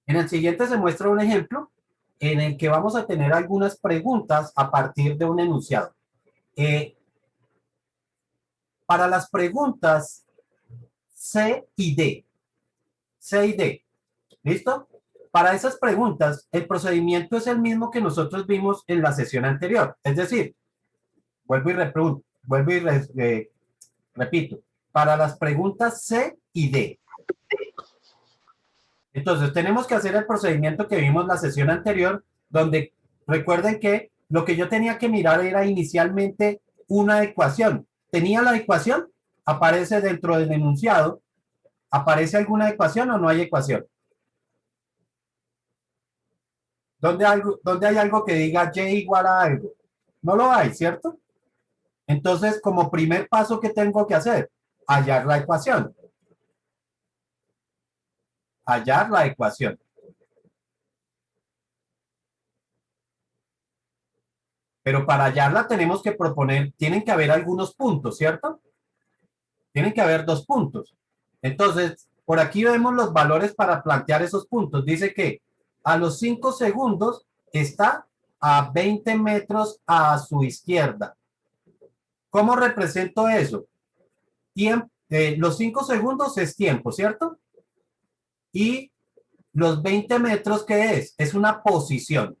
En el siguiente se muestra un ejemplo en el que vamos a tener algunas preguntas a partir de un enunciado. Eh, para las preguntas C y D, C y D, ¿listo? Para esas preguntas, el procedimiento es el mismo que nosotros vimos en la sesión anterior. Es decir, vuelvo y repito, para las preguntas C y D. Entonces, tenemos que hacer el procedimiento que vimos la sesión anterior, donde recuerden que lo que yo tenía que mirar era inicialmente una ecuación. ¿Tenía la ecuación? Aparece dentro del enunciado. ¿Aparece alguna ecuación o no hay ecuación? ¿Dónde hay algo que diga y igual a algo? No lo hay, ¿cierto? Entonces, como primer paso, ¿qué tengo que hacer? Hallar la ecuación. Hallar la ecuación. Pero para hallarla tenemos que proponer, tienen que haber algunos puntos, ¿cierto? Tienen que haber dos puntos. Entonces, por aquí vemos los valores para plantear esos puntos. Dice que a los 5 segundos está a 20 metros a su izquierda. ¿Cómo represento eso? Los 5 segundos es tiempo, ¿cierto? Y los 20 metros, ¿qué es? Es una posición.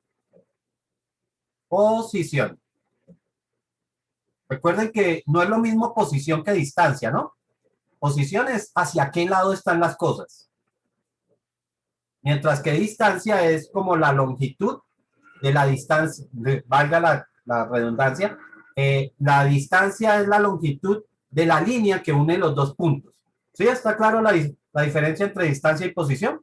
Posición. Recuerden que no es lo mismo posición que distancia, ¿no? Posición es hacia qué lado están las cosas. Mientras que distancia es como la longitud de la distancia, valga la redundancia, la distancia es la longitud de la línea que une los dos puntos. ¿Sí? ¿Está claro la diferencia entre distancia y posición?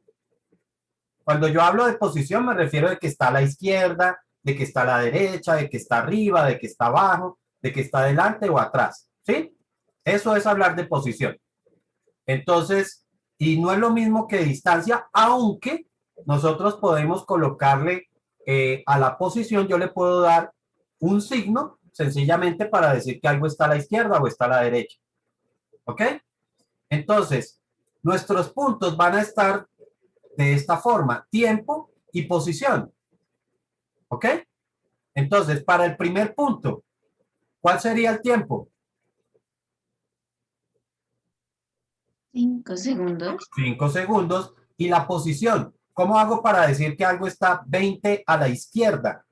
Cuando yo hablo de posición me refiero de que está a la izquierda, de que está a la derecha, de que está arriba, de que está abajo, de que está adelante o atrás. ¿Sí? Eso es hablar de posición. Entonces, y no es lo mismo que distancia, aunque nosotros podemos colocarle a la posición, yo le puedo dar un signo sencillamente para decir que algo está a la izquierda o está a la derecha. ¿Ok? Entonces, nuestros puntos van a estar de esta forma, tiempo y posición. ¿Ok? Entonces, para el primer punto, ¿cuál sería el tiempo? 5 segundos. 5 segundos. Y la posición, ¿cómo hago para decir que algo está 20 a la izquierda?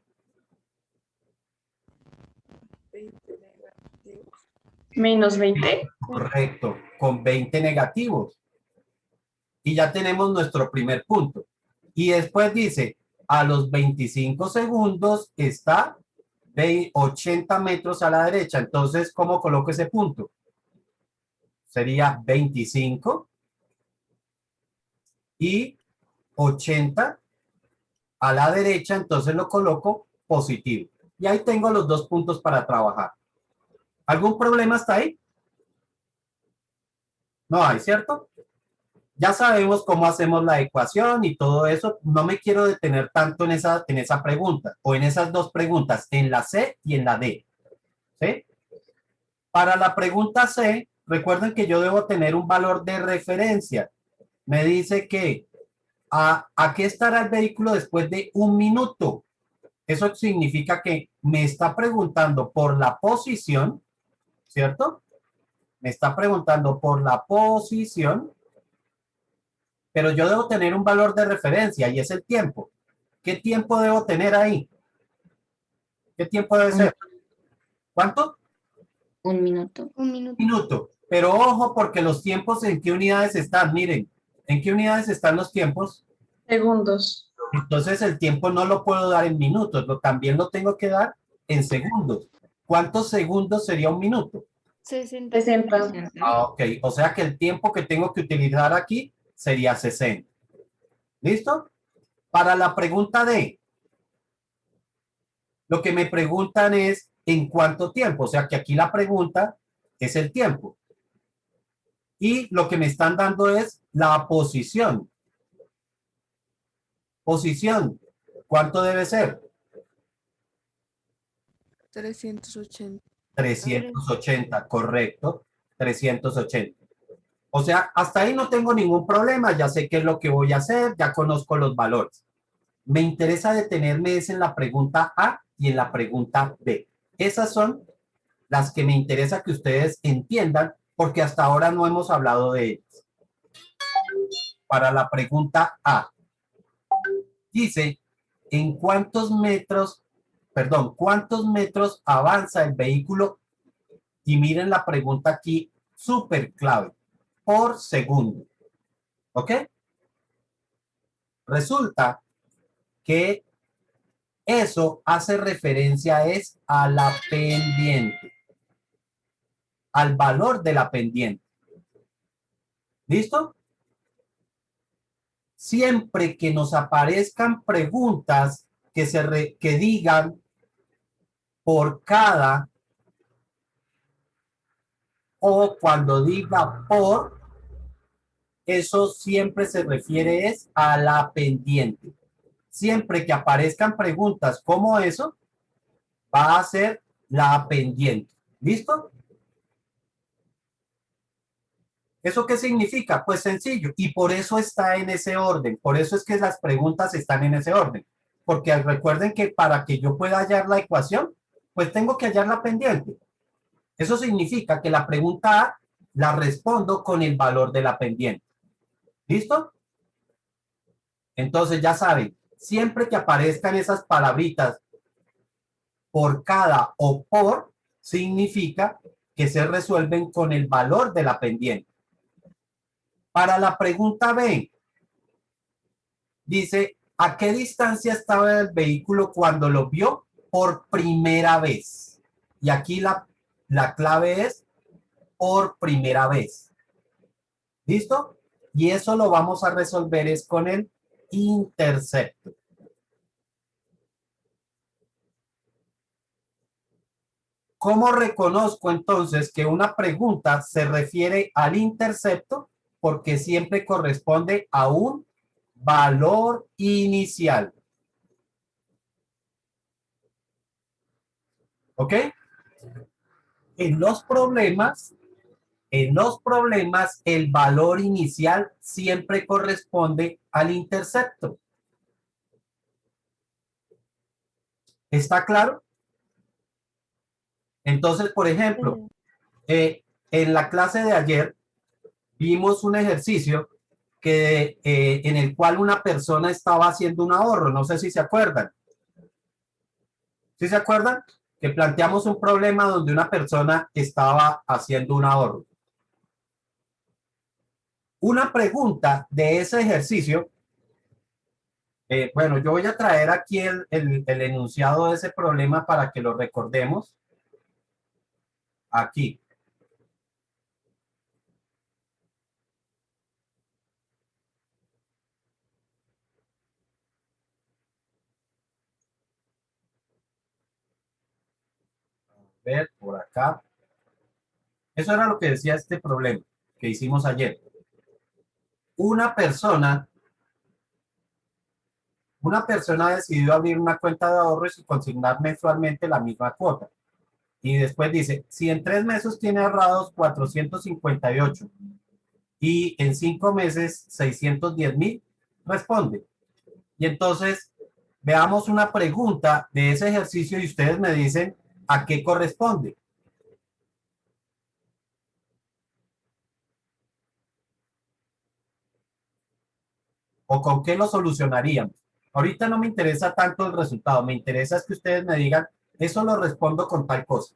-20. Correcto, con 20 negativos. Y ya tenemos nuestro primer punto. Y después dice, a los 25 segundos está 80 metros a la derecha. Entonces, ¿cómo coloco ese punto? Sería 25 y 80 a la derecha, entonces lo coloco positivo. Y ahí tengo los dos puntos para trabajar. ¿Algún problema hasta ahí? No hay, ¿cierto? Ya sabemos cómo hacemos la ecuación y todo eso. No me quiero detener tanto en esa pregunta o en esas dos preguntas, en la C y en la D. ¿Sí? Para la pregunta C, recuerden que yo debo tener un valor de referencia. Me dice que ¿a qué estará el vehículo después de un minuto? Eso significa que me está preguntando por la posición, ¿cierto? Me está preguntando por la posición, pero yo debo tener un valor de referencia y es el tiempo. ¿Qué tiempo debo tener ahí? ¿Qué tiempo debe Un, ser? ¿Cuánto? un minuto. Un minuto. Minuto. Pero ojo porque los tiempos en qué unidades están. Miren, ¿en qué unidades están los tiempos? Segundos. Entonces el tiempo no lo puedo dar en minutos, también lo tengo que dar en segundos. ¿Cuántos segundos sería un minuto? 60. 60. Ok, o sea que el tiempo que tengo que utilizar aquí sería 60. ¿Listo? Para la pregunta D, lo que me preguntan es ¿en cuánto tiempo? O sea que aquí la pregunta es el tiempo. Y lo que me están dando es la posición. Posición, ¿cuánto debe ser? 380. 380, correcto. 380. O sea, hasta ahí no tengo ningún problema, ya sé qué es lo que voy a hacer, ya conozco los valores. Me interesa detenerme es en la pregunta A y en la pregunta B. Esas son las que me interesa que ustedes entiendan, porque hasta ahora no hemos hablado de ellas. Para la pregunta A, dice, ¿en cuántos metros avanza el vehículo? Y miren la pregunta aquí, súper clave, por segundo. ¿Ok? Resulta que eso hace referencia es a la pendiente, al valor de la pendiente. ¿Listo? Siempre que nos aparezcan preguntas que digan por cada o cuando diga por, eso siempre se refiere es a la pendiente. Siempre que aparezcan preguntas como eso, va a ser la pendiente. ¿Listo? ¿Eso qué significa? Pues sencillo, y por eso está en ese orden, por eso es que las preguntas están en ese orden, porque recuerden que para que yo pueda hallar la ecuación, pues tengo que hallar la pendiente. Eso significa que la pregunta A la respondo con el valor de la pendiente. ¿Listo? Entonces ya saben, siempre que aparezcan esas palabritas por cada o por, significa que se resuelven con el valor de la pendiente. Para la pregunta B, dice, ¿a qué distancia estaba el vehículo cuando lo vio por primera vez? Y aquí la clave es por primera vez. ¿Listo? Y eso lo vamos a resolver es con el intercepto. ¿Cómo reconozco entonces que una pregunta se refiere al intercepto? Porque siempre corresponde a un valor inicial. ¿Ok? En los problemas, el valor inicial siempre corresponde al intercepto. ¿Está claro? Entonces, por ejemplo, en la clase de ayer vimos un ejercicio en el cual una persona estaba haciendo un ahorro. No sé si se acuerdan. ¿Sí se acuerdan? Que planteamos un problema donde una persona estaba haciendo un ahorro. Una pregunta de ese ejercicio, bueno, yo voy a traer aquí el enunciado de ese problema para que lo recordemos. Aquí. A ver, por acá. Eso era lo que decía este problema que hicimos ayer. Una persona, una persona decidió abrir una cuenta de ahorros y consignar mensualmente la misma cuota. Y después dice, si en 3 meses tiene ahorrados 458 y en 5 meses 610,000, responde. Y entonces veamos una pregunta de ese ejercicio y ustedes me dicen a qué corresponde. O con qué lo solucionaríamos. Ahorita no me interesa tanto el resultado, me interesa es que ustedes me digan, eso lo respondo con tal cosa.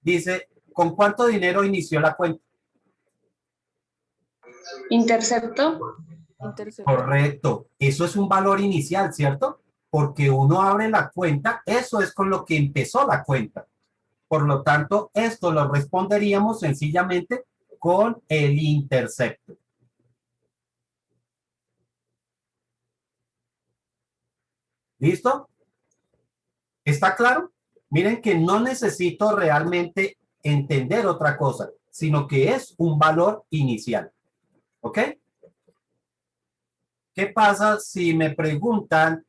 Dice, ¿con cuánto dinero inició la cuenta? Intercepto. Correcto, eso es un valor inicial, ¿cierto? Porque uno abre la cuenta, eso es con lo que empezó la cuenta. Por lo tanto, esto lo responderíamos sencillamente con el intercepto. ¿Listo? ¿Está claro? Miren que no necesito realmente entender otra cosa, sino que es un valor inicial. ¿Ok? ¿Qué pasa si me preguntan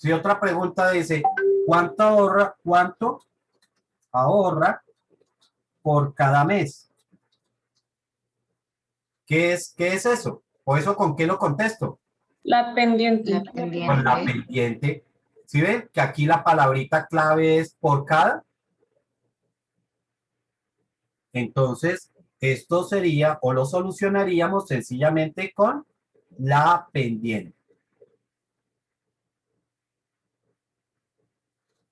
Si otra pregunta dice, cuánto ahorra por cada mes? ¿Qué es eso? ¿O eso con qué lo contesto? La pendiente. La Con la pendiente. pendiente. ¿Sí ven? Que aquí la palabrita clave es por cada. Entonces, esto sería, o lo solucionaríamos sencillamente con la pendiente.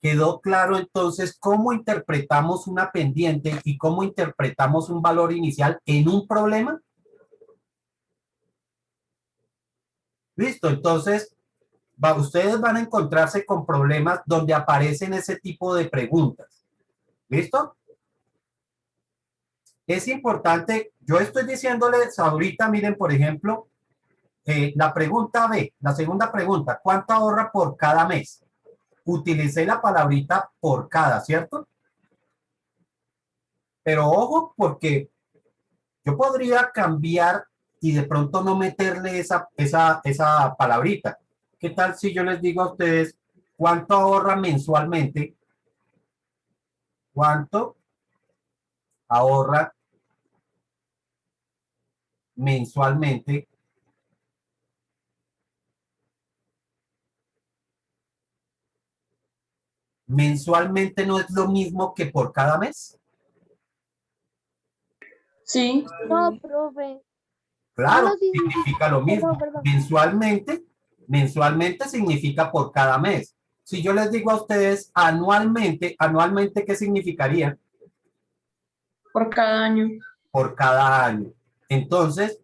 ¿Quedó claro entonces cómo interpretamos una pendiente y cómo interpretamos un valor inicial en un problema? Listo, entonces ustedes van a encontrarse con problemas donde aparecen ese tipo de preguntas. ¿Listo? Es importante, yo estoy diciéndoles ahorita, miren, por ejemplo, la pregunta B, la segunda pregunta, ¿cuánto ahorra por cada mes? Utilicé la palabrita por cada, ¿cierto? Pero ojo, porque yo podría cambiar y de pronto no meterle esa palabrita. ¿Qué tal si yo les digo a ustedes cuánto ahorra mensualmente? ¿Cuánto ahorra mensualmente? Mensualmente no es lo mismo que por cada mes. Sí. No, profe. Claro, No, sí, sí, sí. significa lo mismo. Perdón, perdón. Mensualmente significa por cada mes. Si yo les digo a ustedes anualmente, ¿qué significaría? Por cada año. Por cada año. Entonces,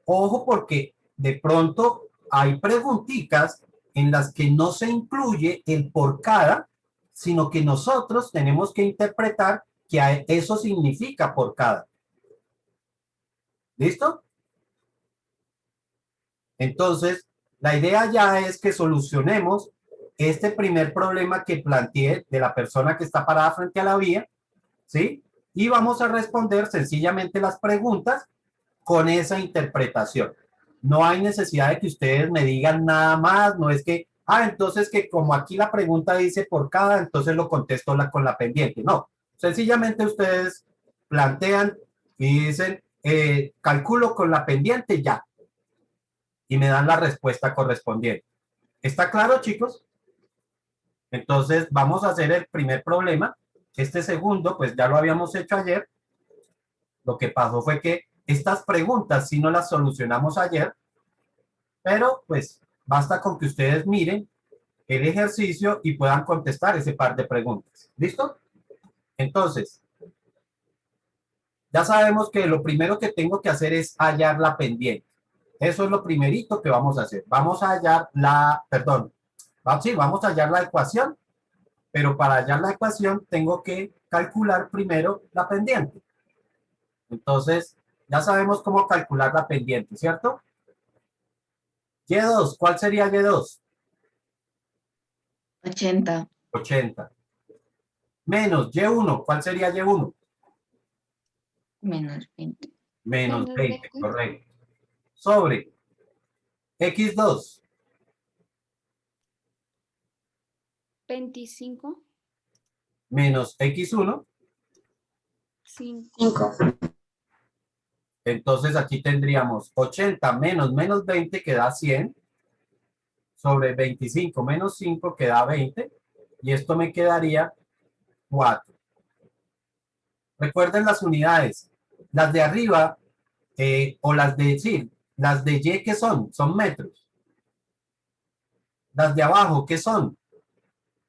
ojo porque de pronto hay preguntitas en las que no se incluye el por cada, sino que nosotros tenemos que interpretar que eso significa por cada. ¿Listo? Entonces, la idea ya es que solucionemos este primer problema que planteé de la persona que está parada frente a la vía, ¿sí? Y vamos a responder sencillamente las preguntas con esa interpretación. No hay necesidad de que ustedes me digan nada más, no es que, entonces que como aquí la pregunta dice por cada, entonces lo contesto con la pendiente. No, sencillamente ustedes plantean y dicen, calculo con la pendiente ya, y me dan la respuesta correspondiente. ¿Está claro, chicos? Entonces, vamos a hacer el primer problema. Este segundo, pues ya lo habíamos hecho ayer. Lo que pasó fue que estas preguntas sí no las solucionamos ayer, pero pues basta con que ustedes miren el ejercicio y puedan contestar ese par de preguntas. ¿Listo? Entonces, ya sabemos que lo primero que tengo que hacer es hallar la pendiente. Eso es lo primerito que vamos a hacer. Vamos a hallar vamos a hallar la ecuación, pero para hallar la ecuación tengo que calcular primero la pendiente. Entonces, ya sabemos cómo calcular la pendiente, ¿cierto? Y2, ¿cuál sería Y2? 80. 80. Menos Y1, ¿cuál sería Y1? Menos 20. Menos Menos 20, 20. correcto. Sobre X2, 25. menos X1. 5. 5. Entonces aquí tendríamos 80 menos 20 que da 100. Sobre 25 menos 5 que da 20. Y esto me quedaría 4. Recuerden las unidades. Las de arriba, o las de, sí, las de Y, ¿qué son? Son metros. Las de abajo, ¿qué son?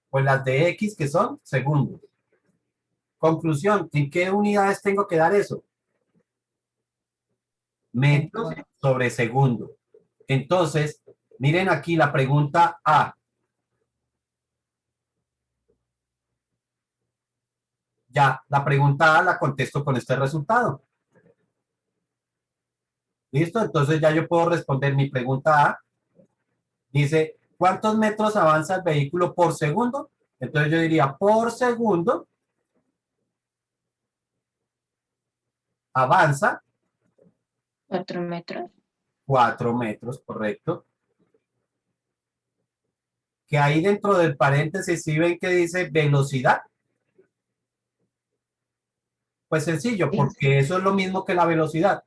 Pues las de X, que son segundos. Conclusión, ¿en qué unidades tengo que dar eso? Metros sobre segundo. Entonces, miren aquí la pregunta A. Ya, la pregunta A la contesto con este resultado. ¿Listo? Entonces ya yo puedo responder mi pregunta A. Dice, ¿cuántos metros avanza el vehículo por segundo? Entonces yo diría, por segundo avanza 4 metros. 4 metros, correcto. que ahí dentro del paréntesis, ¿sí ven que dice velocidad? Pues sencillo, Sí. porque eso es lo mismo que la velocidad.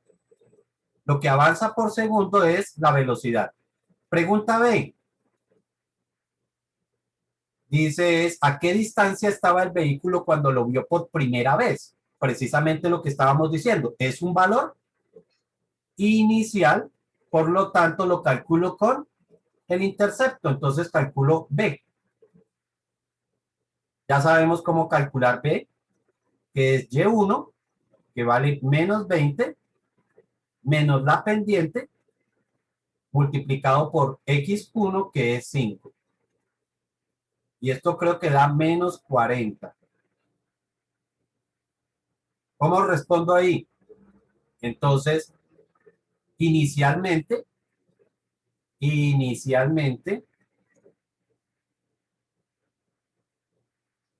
Lo que avanza por segundo es la velocidad. Pregunta B. Dice es, ¿a qué distancia estaba el vehículo cuando lo vio por primera vez? Precisamente lo que estábamos diciendo. Es un valor inicial, por lo tanto lo calculo con el intercepto. Entonces calculo B. Ya sabemos cómo calcular B, que es Y1, que vale menos 20, menos la pendiente, multiplicado por X1, que es 5. Y esto creo que da menos 40. ¿Cómo respondo ahí? Entonces, inicialmente,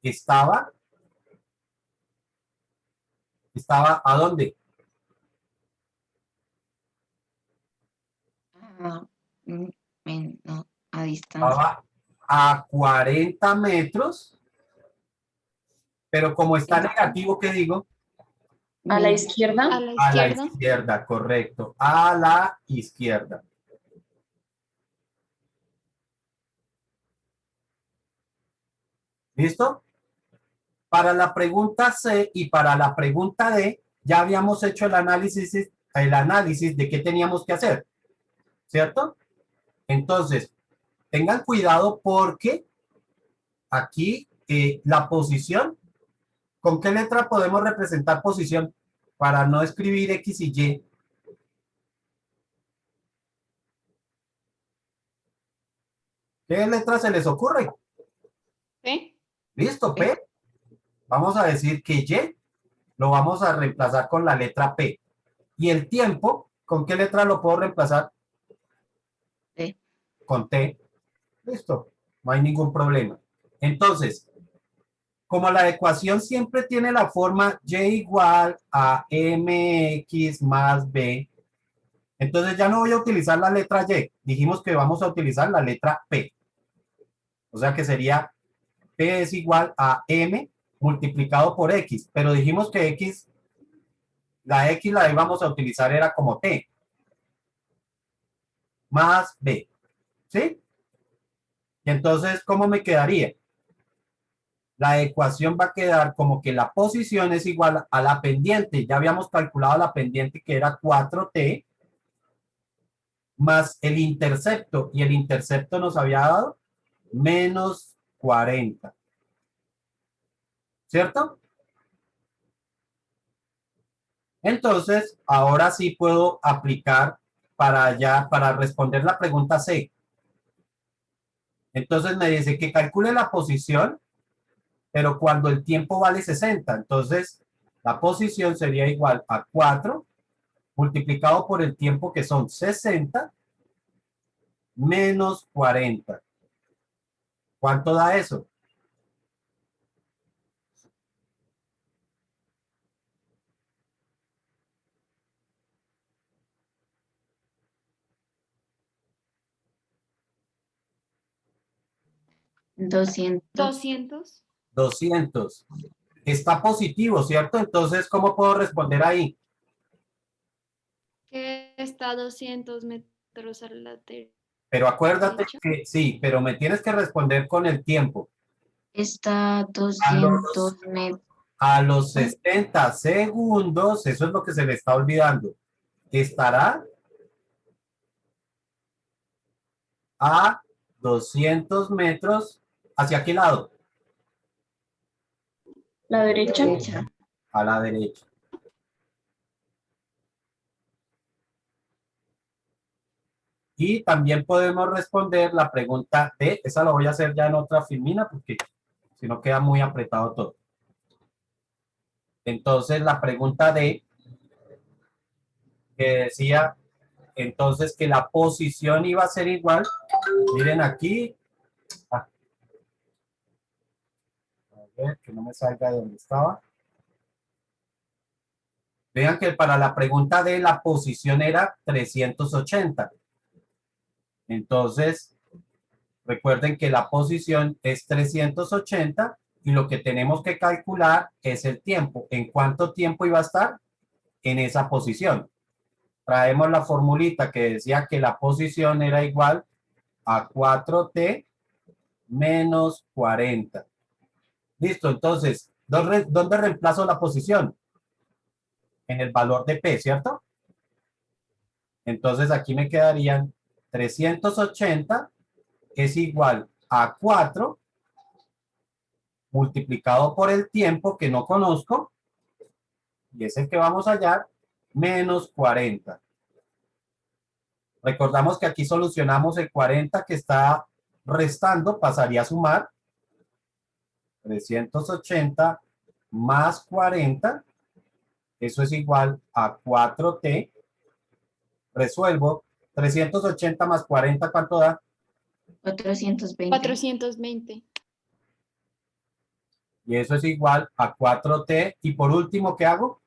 estaba ¿a dónde? Ah, no, a distancia. Estaba a 40 metros, pero como está negativo, ¿qué digo? A la Menos. izquierda. A la A la izquierda. izquierda, correcto. A la izquierda. ¿Listo? Para la pregunta C y para la pregunta D, ya habíamos hecho el análisis de qué teníamos que hacer, ¿cierto? Entonces, tengan cuidado porque aquí la posición, ¿con qué letra podemos representar posición? Para no escribir X y Y. ¿Qué letra se les ocurre? ¿Sí? Listo, ¿Eh? P. Vamos a decir que Y lo vamos a reemplazar con la letra P. Y el tiempo, ¿con qué letra lo puedo reemplazar? T. Con T. Listo, no hay ningún problema. Entonces, como la ecuación siempre tiene la forma y igual a mx más b, entonces ya no voy a utilizar la letra y. Dijimos que vamos a utilizar la letra p. O sea que sería p es igual a m multiplicado por x. Pero dijimos que la x la íbamos a utilizar era como t más b. ¿Sí? Y entonces, ¿cómo me quedaría? La ecuación va a quedar como que la posición es igual a la pendiente. Ya habíamos calculado la pendiente que era 4t más el intercepto. Y el intercepto nos había dado menos 40. ¿Cierto? Entonces, ahora sí puedo aplicar para responder la pregunta C. Entonces me dice que calcule la posición, pero cuando el tiempo vale 60. Entonces, la posición sería igual a 4 multiplicado por el tiempo que son 60 menos 40. ¿Cuánto da eso? Doscientos. 200. 200. Está positivo, ¿cierto? Entonces, ¿cómo puedo responder ahí? Que está a 200 metros a la Pero acuérdate derecha. que sí, pero me tienes que responder con el tiempo. Está A 200 los, metros. a los 60 segundos, eso es lo que se le está olvidando. Estará a 200 metros. ¿Hacia qué lado? La derecha. A la derecha. Y también podemos responder la pregunta D. Esa lo voy a hacer ya en otra filmina porque si no queda muy apretado todo. Entonces, la pregunta D, que decía entonces que la posición iba a ser igual. Miren aquí. A ver, que no me salga de donde estaba. Vean que para la pregunta D la posición era 380. Entonces, Recuerden que la posición es 380 y lo que tenemos que calcular es el tiempo. ¿En cuánto tiempo iba a estar en esa posición? Traemos la formulita que decía que la posición era igual a 4t menos 40. Listo, entonces, ¿dónde reemplazo la posición? En el valor de P, ¿cierto? Entonces aquí me quedarían 380 es igual a 4 multiplicado por el tiempo que no conozco, y es el que vamos a hallar, menos 40. Recordamos que aquí solucionamos el 40 que está restando, pasaría a sumar 380 más 40, eso es igual a 4t. Resuelvo 380 más 40, ¿cuánto da? 420. 420. Y eso es igual a 4t. Y por último, ¿qué hago?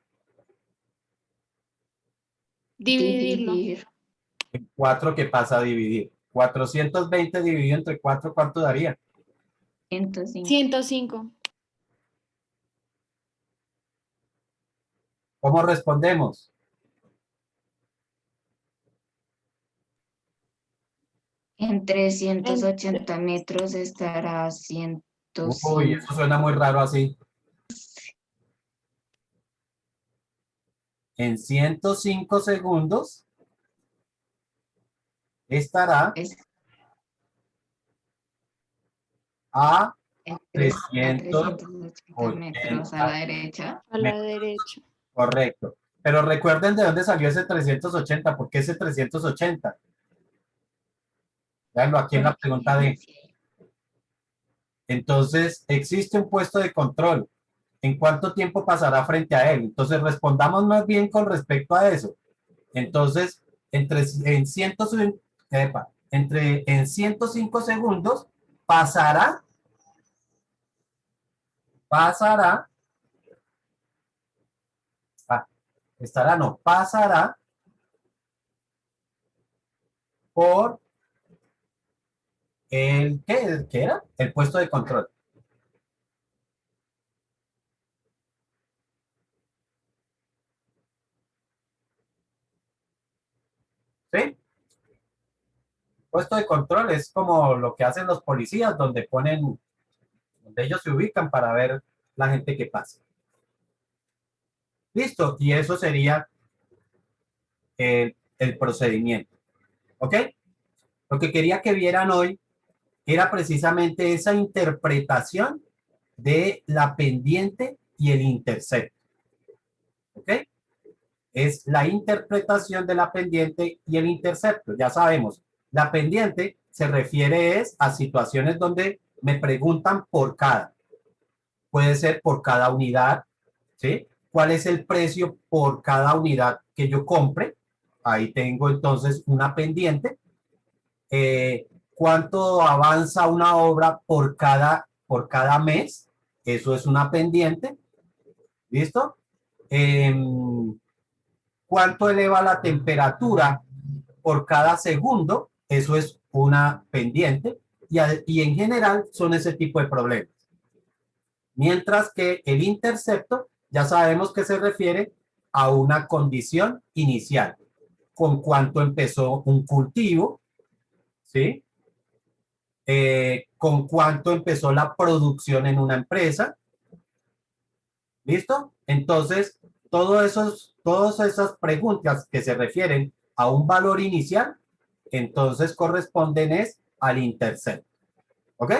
Dividirlo. Dividir. El 4 que pasa a dividir. 420 dividido entre 4, ¿cuánto daría? 105. 105. ¿Cómo respondemos? En 380 metros estará 105. Uy, eso suena muy raro así. En 105 segundos estará Es a a 380 380 metros a la derecha. A la derecha. Correcto. Pero recuerden de dónde salió ese 380. ¿Por qué ese 380? Veanlo aquí en la pregunta D. Entonces, existe un puesto de control. ¿En cuánto tiempo pasará frente a él? Entonces, respondamos más bien con respecto a eso. Entonces, en 105 segundos pasará, pasará por ¿qué era? El puesto de control. ¿Sí? Puesto de control es como lo que hacen los policías, donde ellos se ubican para ver la gente que pasa. Listo, y eso sería el procedimiento. ¿Ok? Lo que quería que vieran hoy era precisamente esa interpretación de la pendiente y el intercepto. ¿Ok? Es la interpretación de la pendiente y el intercepto. Ya sabemos, la pendiente se refiere a situaciones donde me preguntan por cada. Puede ser por cada unidad, ¿sí? ¿Cuál es el precio por cada unidad que yo compre? Ahí tengo entonces una pendiente. ¿Cuánto avanza una obra por cada mes? Eso es una pendiente. ¿Listo? ¿Cuánto eleva la temperatura por cada segundo? Eso es una pendiente. Y en general son ese tipo de problemas. Mientras que el intercepto ya sabemos que se refiere a una condición inicial. Con cuánto empezó un cultivo, ¿sí? Con cuánto empezó la producción en una empresa. ¿Listo? Entonces, todas esas preguntas que se refieren a un valor inicial, entonces corresponden al intercepto. ¿Ok?